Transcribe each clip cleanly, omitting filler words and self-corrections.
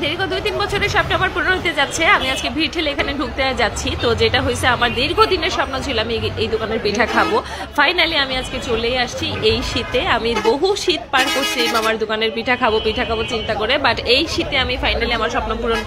দীর্ঘ 2-3 বছরের স্বপ্ন আমার পূরণ হতে যাচ্ছে। আমি আজকে ভিড় ঠেলে এখানে ঢুকতে যাচ্ছি। তো যেটা হয়েছে, আমার দীর্ঘদিনের স্বপ্ন ছিল আমি এই দোকানের পিঠা খাবো। ফাইনালি আমি আজকে চলেই আসছি। এই শীতে আমি বহু শীত পার করছি মামার দোকানের পিঠা খাবো চিন্তা করে, বাট এই শীতে আমি ফাইনালি আমার স্বপ্ন পূরণ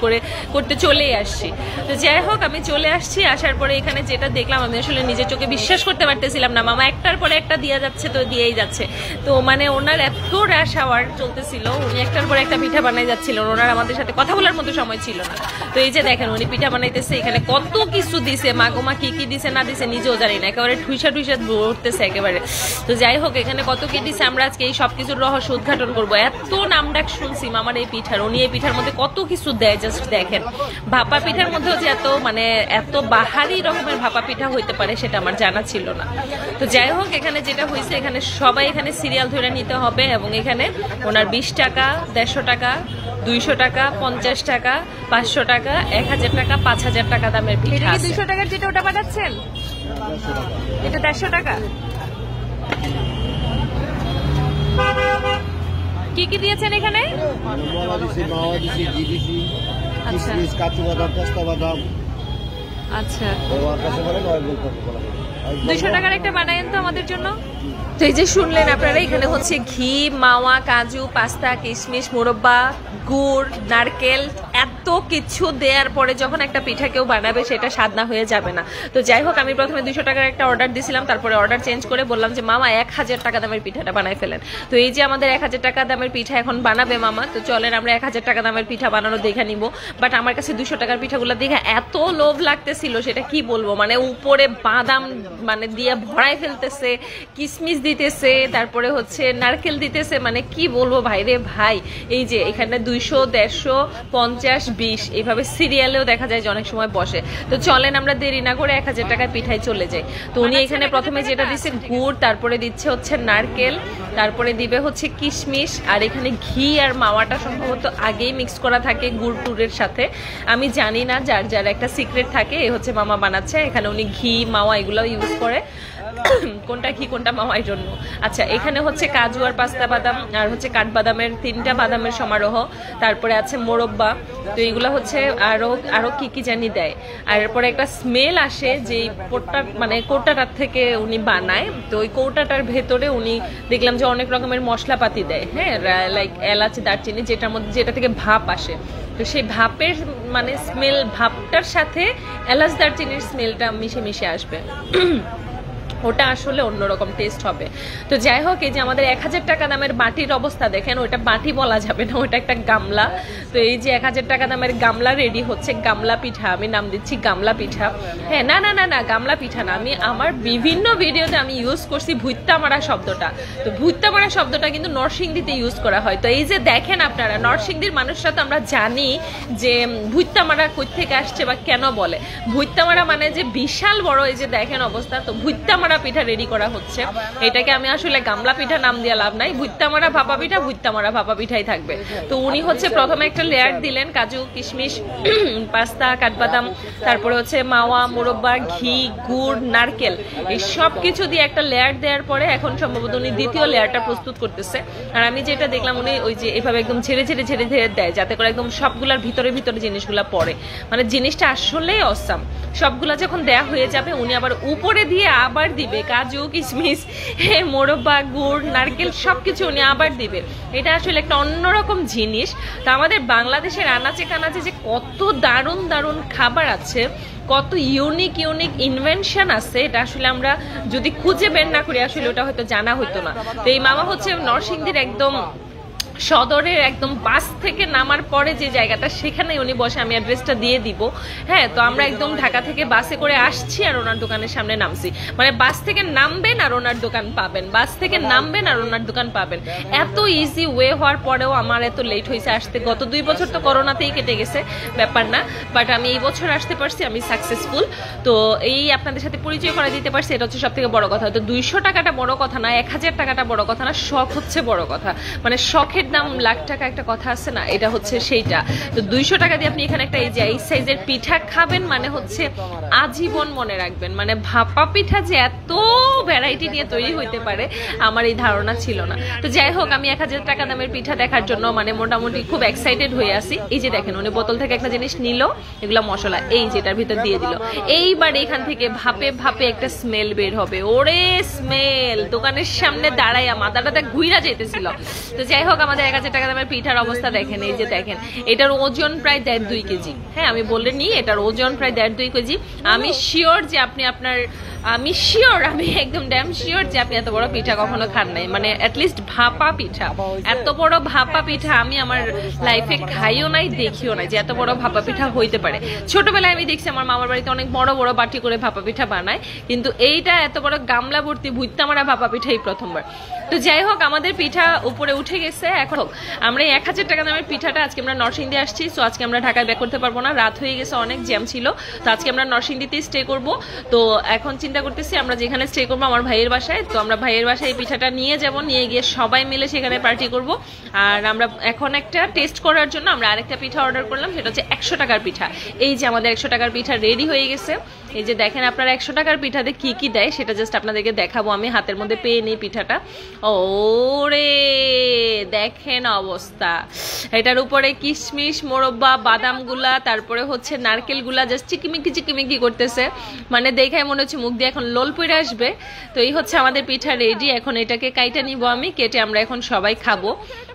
করতে চলেই আসছি। তো যাই হোক, আমি চলে আসছি। আসার পরে এখানে যেটা দেখলাম, আমি আসলে নিজের চোখে বিশ্বাস করতে পারতেছিলাম না। মামা একটার পরে একটা দিয়ে যাচ্ছে, তো দিয়েই যাচ্ছে। তো মানে ওনার এত র্যাশ আওয়ার চলতেছিল, উনি একটার পরে একটা পিঠা বানাই যাচ্ছিল। ওনার আমাদের সাথে কথা বলার মতো সময় ছিল না। তো এই যে দেখেন, উনি পিঠা বানাইতেছে। এখানে কত কিছু দিছে, মাগোমা কি কি দিছে না দিছে নিজেও জানি না, একেবারে ঠুইসা ধরতেছে একেবারে। তো যাই হোক, এখানে কত কি দিছে আমরা আজকে এই সবকিছুর রহস্য উদ্ঘাটন করবো। এত নাম ডাক শুনছি মামার এই পিঠার। উনি এই পিঠার মধ্যে কত কিছু দেয়, জাস্ট দেখেন। ভাপা পিঠার মধ্যেও যে এত বাহারি রকমের ভাপা পিঠা হইতে পারে সেটা আমার জানা ছিল না। তো যাই হোক, এখানে যেটা হয়েছে, এখানে সবাই এখানে সিরিয়াল ধরে নিতে হবে। এবং এখানে ওনার 20 টাকা, 150 টাকা, 200 টাকা, 50 টাকা, 500 টাকা, 1000 টাকা, 5000 টাকা দামের পিঠা। 200 টাকার যেটা ওটা বানাচ্ছেন, এটা 150 টাকা। কি কি দিয়েছেন এখানে? আচ্ছা, 200 টাকার একটা বানায়েন তো আমাদের জন্য। তো এই যে শুনলেন আপনারা, এখানে হচ্ছে ঘি, মাওয়া, কাজু, পাস্তা, কিশমিশ, মুরব্বা, গুড়, নারকেল, এত কিছু দেওয়ার পরে যখন একটা পিঠা কেউ বানাবে সেটা স্বাদ না হয়ে যাবে না। তো যাই হোক, আমি প্রথমে 200 টাকার একটা অর্ডার দিছিলাম, তারপরে অর্ডার চেঞ্জ করে বললাম যে মামা 1000 টাকা দামের পিঠাটা বানাই ফেলেন। তো এই যে আমাদের 1000 টাকা দামের পিঠা এখন বানাবে মামা। তো চলেন আমরা 1000 টাকা দামের পিঠা বানানো দেখে নিব। বাট আমার কাছে 200 টাকার পিঠাগুলো দেখে এত লোভ লাগতেছিল, সেটা কি বলবো। মানে উপরে বাদাম মানে দিয়ে ভরাই ফেলতেছে, কিশমিশ দিতেছে, তারপরে হচ্ছে নারকেল দিতেছে, মানে কি বলবো ভাই রে ভাই। এই যে এখানে 200, 150, 50, 20 এইভাবে সিরিয়ালেও দেখা যায় যে অনেক সময় বসে। তো চলেন আমরা দেরি না করে 1000 টাকার পিঠায় চলে যাই। তো উনি এখানে প্রথমে যেটা দিচ্ছে গুড়, তারপরে দিচ্ছে হচ্ছে নারকেল, তারপরে দিবে হচ্ছে কিশমিশ, আর এখানে ঘি আর মাওয়াটা সম্ভবত আগেই মিক্স করা থাকে গুড় টুরের সাথে। আমি জানি না, যার একটা সিক্রেট থাকে। এ হচ্ছে মামা বানাচ্ছে। এখানে উনি ঘি, মাওয়া এগুলো ইউজ করে, কোনটা ঘি কোনটা মাওয়ার জন্য। আচ্ছা, এখানে হচ্ছে কাজু আর পাস্তা বাদাম আর হচ্ছে কাঠবাদামের 3টা বাদামের সমারোহ, তারপরে আছে মোরব্বা। তো এইগুলো হচ্ছে আরো কি জানি দেয়। আর এরপরে একটা স্মেল আসে যে মানে কৌটাটার থেকে উনি বানায়। তো ওই কৌটাটার ভেতরে উনি দেখলাম যে অনেক রকমের মশলাপাতি দেয়, হ্যাঁ, লাইক এলাচ, দারচিনি, যেটা থেকে ভাপ আসে। তো সেই ভাপের মানে স্মেল, ভাপটার সাথে এলাচ দারচিনির স্মেলটা মিশে আসবে। ওটা আসলে অন্যরকম টেস্ট হবে। তো যাই হোক, এই যে আমাদের 1000 টাকা দামের বাটির অবস্থা দেখেন। ওটা বাটি বলা যাবে না, ওটা একটা গামলা। তো এই যে 1000 টাকা দামের গামলা রেডি হচ্ছে। গামলা পিঠা, আমি নাম দিচ্ছি গামলা পিঠা। হ্যাঁ, না গামলা পিঠা না। আমি আমার বিভিন্ন ভিডিওতে আমি ইউজ করছি ভুইত্তা মারা শব্দটা। তো ভুইত্তা মারা শব্দটা কিন্তু নরসিংদীতে ইউজ করা হয়। তো এই যে দেখেন আপনারা, নরসিংদীর মানুষরা তো আমরা জানি যে ভুইত্তা মারা কই থেকে আসছে বা কেন বলে। ভুইত্তা মারা মানে যে বিশাল বড়, এই যে দেখেন অবস্থা। তো ভুইত্তা মারা পিঠা রেডি করা হচ্ছে। এটাকে আমি আসলে গামলা পিঠা নাম দিয়ে লাভ নাই। ভুইত্তা মারা ভাপা পিঠা, ভুইত্তা মারা ভাপা পিঠাই থাকবে। তো উনি হচ্ছে প্রথমে একটা লেয়ার দিলেন, কাজু, কিশমিশ, পাস্তা, কাঠবাদাম, তারপরে হচ্ছে মাওয়া, মোরব্বা, ঘি, গুড়, নারকেল, এই সব কিছু দিয়ে একটা লেয়ার দেওয়ার পরে এখন সম্ভবত উনি দ্বিতীয় লেয়ারটা প্রস্তুত করতেছে। আর আমি যেটা দেখলাম, উনি ওই যে এভাবে একদম ঝেড়ে দেয়, যাতে করে একদম সবগুলার ভিতরে জিনিসগুলা পড়ে। মানে জিনিসটা আসলেই অসাম। সবগুলা যখন দেয়া হয়ে যাবে, উনি আবার উপরে দিয়ে আবার দিবে কাজু, কিশমিশ, মোরব্বা, গুড়, নারকেল, সবকিছু উনি আবার দিবে। এটা আসলে একটা অন্যরকম জিনিস। তো আমাদের বাংলাদেশের আনাচে কানাচে যে কত দারুণ খাবার আছে, কত ইউনিক ইনভেনশন আছে, এটা আসলে আমরা যদি খুঁজে বের না করি আসলে ওটা হয়তো জানা হইতো না। তো এই মামা হচ্ছে নরসিংদীর একদম সদরের একদম বাস থেকে নামার পরে যে জায়গাটা, সেখানে উনি বসে। আমি অ্যাড্রেসটা দিয়ে দিব। হ্যাঁ, তো আমরা একদম ঢাকা থেকে বাসে করে আসছি আর ওনার দোকানের সামনে নামছি। মানে বাস থেকে নামবেন আর ওনার দোকান পাবেন, বাস থেকে নামবেন আর ওনার দোকান পাবেন। এত ইজি ওয়ে হওয়ার পরেও আমার এত লেট হয়েছে আসতে। গত 2 বছর তো করোনাতেই কেটে গেছে, ব্যাপার না। বাট আমি এই বছর আসতে পারছি, আমি সাকসেসফুল। তো এই আপনাদের সাথে পরিচয় করে দিতে পারছি, এটা হচ্ছে সব থেকে বড় কথা। তো 200 টাকাটা বড় কথা না, 1000 টাকাটা বড় কথা না, শখ হচ্ছে বড় কথা। মানে শখের পিঠের দাম লাখ টাকা একটা কথা আছে না, এটা হচ্ছে সেইটা। তো 200 টাকা দিয়ে আপনি এখানে একটা এই সাইজের পিঠা খাবেন, মানে হচ্ছে আজীবন মনে রাখবেন। মানে ভাপা পিঠা যে এত ভ্যারাইটি নিয়ে তৈরি হইতে পারে আমার এই ধারণা ছিল না। তো যাই হোক, আমি 1000 টাকা দামের পিঠা দেখার জন্য মানে মোটামুটি খুব এক্সাইটেড হয়ে আসি। এই যে দেখেন, উনি বোতল থেকে একটা জিনিস নিল, এগুলো মশলা, এই যেটার ভিতর দিয়ে দিল। এইবার এখান থেকে ভাপে ভাপে একটা স্মেল বের হবে। ওরে স্মেল, দোকানের সামনে দাঁড়াইয়া মাথাটা ঘুইরা যেতেছিল। তো যাই হোক, আমাদের 1000 টাকা দামের পিঠার অবস্থা দেখেন। এই যে দেখেন, এটার ওজন প্রায় 1.5-2 কেজি। হ্যাঁ, আমি বলিনি, এটার ওজন প্রায় 1.5-2 কেজি। আমি শিওর যে আপনি আমি একদম ড্যাম শিওর যে আপনি এত বড় পিঠা কখনো খান নাই। মানে অ্যাটলিস্ট ভাপা পিঠা, এত বড় ভাপা পিঠা আমি আমার লাইফে খাইও নাই, দেখিও নাই যে এত বড় ভাপা পিঠা হইতে পারে। ছোটবেলায় আমি দেখছি আমার মামার বাড়িতে অনেক বড় বড় বাটি করে ভাপা পিঠা বানায়, কিন্তু এইটা এত বড় গামলা ভর্তি ভুইত্তা মারা ভাপা পিঠাই প্রথমবার। তো যাই হোক, আমাদের পিঠা উপরে উঠে গেছে। এখন আমরা 1000 টাকা দামের পিঠাটা, আজকে আমরা নরসিংদী আসছি, সো আজকে আমরা ঢাকায় ব্যাক করতে পারবো না, রাত হয়ে গেছে, অনেক জ্যাম ছিল। তো আজকে আমরা নরসিংদীতেই স্টে করব। তো এখন চিন্তা করতেছি আমরা যেখানে স্টে করবো আমার ভাইয়ের বাসায়। তো আমরা ভাইয়ের বাসায় এই পিঠাটা নিয়ে যাব, নিয়ে গিয়ে সবাই মিলে সেখানে পার্টি করব। আর আমরা এখন একটা টেস্ট করার জন্য আমরা আরেকটা পিঠা অর্ডার করলাম, সেটা হচ্ছে 100 টাকার পিঠা। এই যে আমাদের 100 টাকার পিঠা রেডি হয়ে গেছে। এই যে দেখেন, আপনারা 100 টাকার পিঠাতে কি কি দেয় সেটা জাস্ট আপনাদেরকে দেখাবো। আমি হাতের মধ্যে পেয়ে নেই পিঠাটা। ওরে দেখেন অবস্থা, এটার উপরে কিশমিশ, মোরব্বা, বাদাম গুলা, তারপরে হচ্ছে নারকেল গুলা জাস্ট চিকিমিকি চিকিমিকি করতেছে। মানে দেখে মনে হচ্ছে মুখ দিয়ে এখন লোল পড়ে আসবে। তো এই হচ্ছে আমাদের পিঠা রেডি। এখন এটাকে কাইটা নিব আমি, কেটে আমরা এখন সবাই খাবো।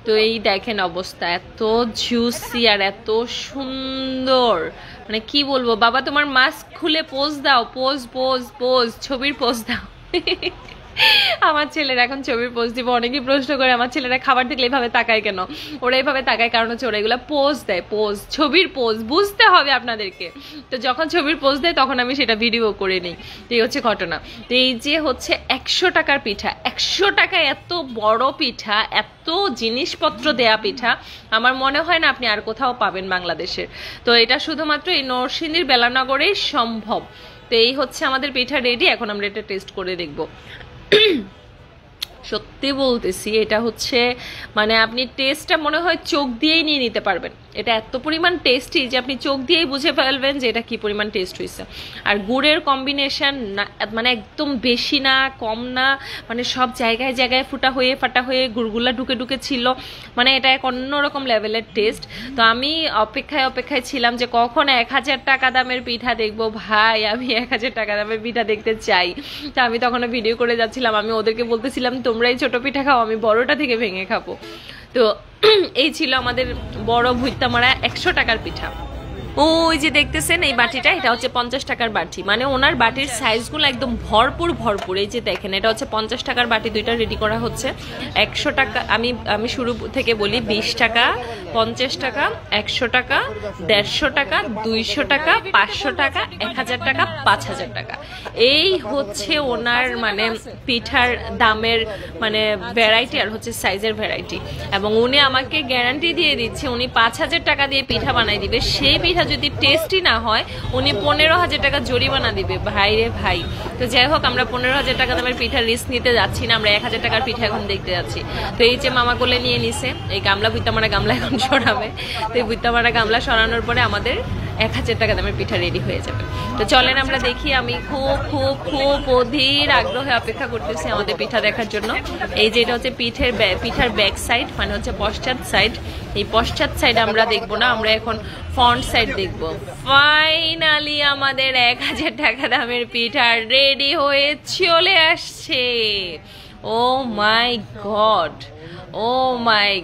তো এই দেখেন অবস্থা, এত জুসি আর এত সুন্দর, মানে কি বলবো। বাবা, তোমার মাস্ক খুলে পোজ দাও, পোজ পোজ পোজ, ছবির পোজ দাও। আমার ছেলেরা এখন ছবির পোজ দিব। অনেকেই প্রশ্ন করে আমার ছেলেরা খাবার দেখলে এইভাবে তাকায় কেন। ওরা এইভাবে তাকায় কারণ হচ্ছে ওরা এগুলো পোজ দেয়, পোজ, ছবির পোজ, বুঝতে হবে আপনাদেরকে। তো যখন ছবির পোজ দেয় তখন আমি সেটা ভিডিও করে নিই। তো এই হচ্ছে ঘটনা। তো এই যে হচ্ছে 100 টাকার পিঠা, 100 টাকায় এত বড় পিঠা, এত জিনিসপত্র দেয়া পিঠা আমার মনে হয় না আপনি আর কোথাও পাবেন বাংলাদেশের। তো এটা শুধুমাত্র এই নরসিংদীর বেলানগরেই সম্ভব। তো এই হচ্ছে আমাদের পিঠা রেডি। এখন আমরা এটা টেস্ট করে দেখবো। সত্যি বলতেছি, এটা হচ্ছে মানে আপনি টেস্টটা মনে হয় চোখ দিয়েই নিয়ে নিতে পারবেন। এটা এত পরিমাণ টেস্টি যে আপনি চোখ দিয়েই বুঝে ফেলবেন যে এটা কি পরিমাণ টেস্ট হয়েছে। আর গুড়ের কম্বিনেশন মানে একদম বেশি না, কম না, মানে সব জায়গায় জায়গায় ফাটা হয়ে গুড়গুলা ঢুকে ঢুকে ছিল। মানে এটা এক অন্যরকম লেভেলের টেস্ট। তো আমি অপেক্ষায় ছিলাম যে কখন 1000 টাকা দামের পিঠা দেখবো। ভাই, আমি 1000 টাকা দামের পিঠা দেখতে চাই। তো আমি তখন ভিডিও করে যাচ্ছিলাম, আমি ওদেরকে বলতেছিলাম তোমরা এই ছোট পিঠা খাও, আমি বড়টা থেকে ভেঙে খাবো। তো এই ছিল আমাদের বড় ভুইত্তা মারা 100 টাকার পিঠা। ওই যে দেখতেছেন এই বাটিটা, এটা হচ্ছে 50 টাকার বাটি। মানে ওনার বাটির সাইজগুলো একদম ভরপুর। এই যে দেখেন, এটা হচ্ছে 50 টাকার বাটি দুইটা রেডি করা হচ্ছে। 100 টাকা, আমি শুরু থেকে বলি, 20 টাকা, 50 টাকা, 100 টাকা, 150 টাকা, 200 টাকা, 500 টাকা, 1000 টাকা, 5000 টাকা। এই হচ্ছে ওনার মানে পিঠার দামের মানে ভ্যারাইটি আর হচ্ছে সাইজের ভ্যারাইটি। এবং উনি আমাকে গ্যারান্টি দিয়ে দিচ্ছে উনি 5000 টাকা দিয়ে পিঠা বানাই দিবে। সেই পিঠা যদি টেস্টি না হয় উনি 15,000 টাকা জরিমানা দিবে। ভাই রে ভাই। তো যাই হোক, আমরা 15,000 টাকা দামের পিঠার রিস্ক নিতে যাচ্ছি না, আমরা 1000 টাকার পিঠা এখন দেখতে যাচ্ছি। তো এই যে মামা কোলে নিয়ে নিছে, এই গামলা ভুইত্তা মারা গামলা এখন সরাবে। তো এই ভুইত্তা মারা গামলা সরানোর পরে আমাদের 1000 টাকা দামের পিঠা রেডি হয়ে যাবে। তো চলেন আমরা দেখি। আমি খুব অধীর আগ্রহে অপেক্ষা করতেছি আমাদের পিঠা দেখার জন্য। এই যে এটা হচ্ছে পিঠার ব্যাক সাইড, মানে হচ্ছে পশ্চাৎ সাইড। এই পশ্চাৎ সাইড আমরা দেখবো না, আমরা এখন ফ্রন্ট সাইড দেখবো। ফাইনালি আমাদের 1000 টাকা দামের পিঠা রেডি হয়ে চলে আসছে। ও মাই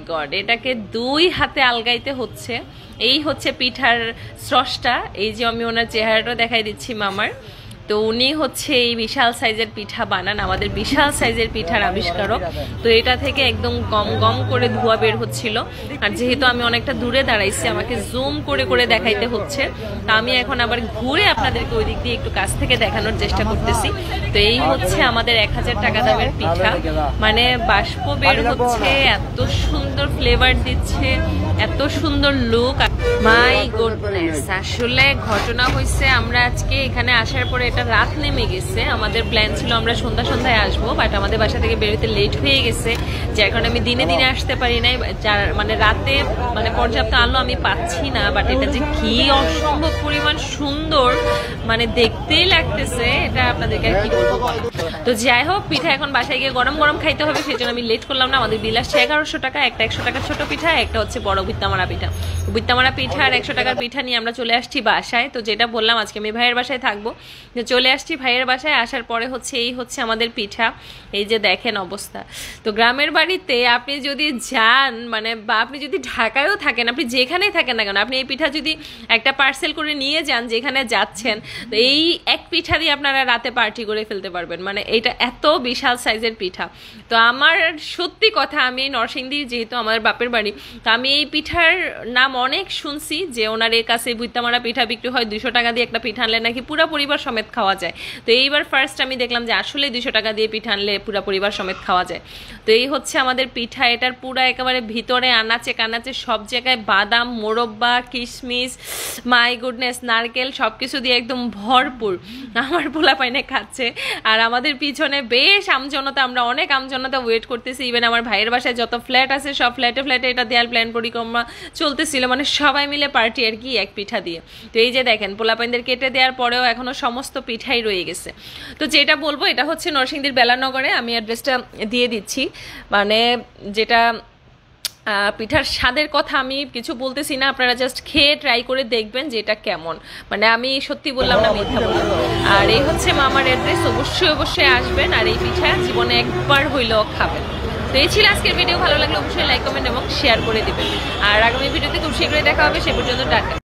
গড, এটাকে 2 হাতে আলগাইতে হচ্ছে। এই হচ্ছে পিঠার স্রষ্টা। এই যে আমি ওনার চেহারাটা দেখাই দিচ্ছি মামার। তো উনি হচ্ছে এই বিশাল সাইজের পিঠা বানান, আমাদের বিশাল সাইজের পিঠার আবিষ্কারক। তো এটা থেকে একদম গম গম করে ধোঁয়া বের হচ্ছিল। আর যেহেতু আমি অনেকটা দূরে দাঁড়াইছি, আমাকে জুম করে দেখাইতে হচ্ছে। তা আমি এখন আবার ঘুরে আপনাদেরকে ওই দিক দিয়ে একটু কাছ থেকে দেখানোর চেষ্টা করতেছি। তো এই হচ্ছে আমাদের 1000 টাকা দামের পিঠা। মানে বাষ্প বের হচ্ছে, এত সুন্দর ফ্লেভার দিচ্ছে, এত সুন্দর লুক, মাই গুডনেস। আসলে ঘটনা হয়েছে আমরা আজকে এখানে আসার পরে এটা রাত নেমে গেছে, আমাদের প্ল্যান ছিল আমরা সন্ধ্যায় আসবো, বাট আমাদের বাসা থেকে বেরোতে লেট হয়ে গেছে, যার কারণে আমি দিনে আসতে পারি নাই। মানে রাতে মানে পর্যাপ্ত আলো আমি পাচ্ছি না, বাট এটা যে কি অসম্ভব পরিমাণ সুন্দর মানে দেখতেই লাগতেছে, এটা আপনাদেরকে কি বলবো। তো যাই হোক, পিঠা এখন বাসায় গিয়ে গরম গরম খাইতে হবে, সেই জন্য আমি লেট করলাম না। আমাদের বিল আসছে 1100 টাকা, একটা 100 টাকার ছোট পিঠা, একটা হচ্ছে বড় ভিত্তামারা পিঠা। ভিত্তামারা পিঠা আর 100 টাকার পিঠা নিয়ে আমরা চলে আসছি বাসায়। তো যেটা বললাম আজকে আমি ভাইয়ের বাসায় থাকবো, চলে আসছি ভাইয়ের বাসায়। আসার পরে হচ্ছে এই হচ্ছে আমাদের পিঠা, এই যে দেখেন অবস্থা। তো গ্রামের বাড়িতে আপনি যদি যান মানে বা আপনি যদি ঢাকায়ও থাকেন, আপনি যেখানেই থাকেন না কেন, আপনি এই পিঠা যদি একটা পার্সেল করে নিয়ে যান যেখানে যাচ্ছেন, তো এই এক পিঠা দিয়ে আপনারা রাতে পার্টি করে ফেলতে পারবেন। মানে এটা এত বিশাল সাইজের পিঠা। তো আমার সত্যি কথা, আমি এই নরসিংদী যেহেতু আমার বাপের বাড়ি, তো আমি এই পিঠার নাম অনেক শুনছি যে ওনার এর কাছে বুইত্তামারা পিঠা বিক্রি হয়, 200 টাকা দিয়ে একটা পিঠা আনলে নাকি পুরো পরিবার সমেত খাওয়া যায়। তো এইবার ফার্স্ট আমি দেখলাম যে আসলে 200 টাকা দিয়ে পিঠা আনলে পুরো পরিবার সমেত খাওয়া যায়। তো এই হচ্ছে আমাদের পিঠা, এটার পুরো একেবারে ভিতরে আনাচে কানাচে সব জায়গায় বাদাম, মোরব্বা, কিশমিশ, মাই গুডনেস, নারকেল সবকিছু দিয়ে একদম ভরপুর। আমার পোলা পাইনে খাচ্ছে, আর আমাদের পিছনে বেশ আমজনতা, আমরা অনেক আমজনতা ওয়েট করতেছি। ইভেন আমার ভাইয়ের বাসায় যত ফ্ল্যাট আছে সব ফ্ল্যাটে এটা দেওয়ার প্ল্যান পরিক্রমা চলতেছিল, মানে সবাই মিলে পার্টি আর কি এক পিঠা দিয়ে। তো এই যে দেখেন পোলাপাইনদের কেটে দেওয়ার পরেও এখনো সমস্ত পিঠাই রয়ে গেছে। তো যেটা বলবো, এটা হচ্ছে নরসিংদীর বেলানগরে, আমি অ্যাড্রেসটা দিয়ে দিচ্ছি। মানে যেটা পিঠার স্বাদের কথা আমি কিছু বলতেছি না, আপনারা জাস্ট খেয়ে ট্রাই করে দেখবেন যে এটা কেমন। মানে আমি সত্যি বললাম না, মিথ্যা বললাম। আর এই হচ্ছে মামার অ্যাড্রেস, অবশ্যই আসবেন, আর এই পিঠা জীবনে একবার হইলেও খাবেন। তো এই ছিল আজকের ভিডিও, ভালো লাগলে অবশ্যই লাইক, কমেন্ট এবং শেয়ার করে দিবেন। আর আগামী ভিডিওতে খুব শীঘ্রই দেখা হবে, সে পর্যন্ত টাটা।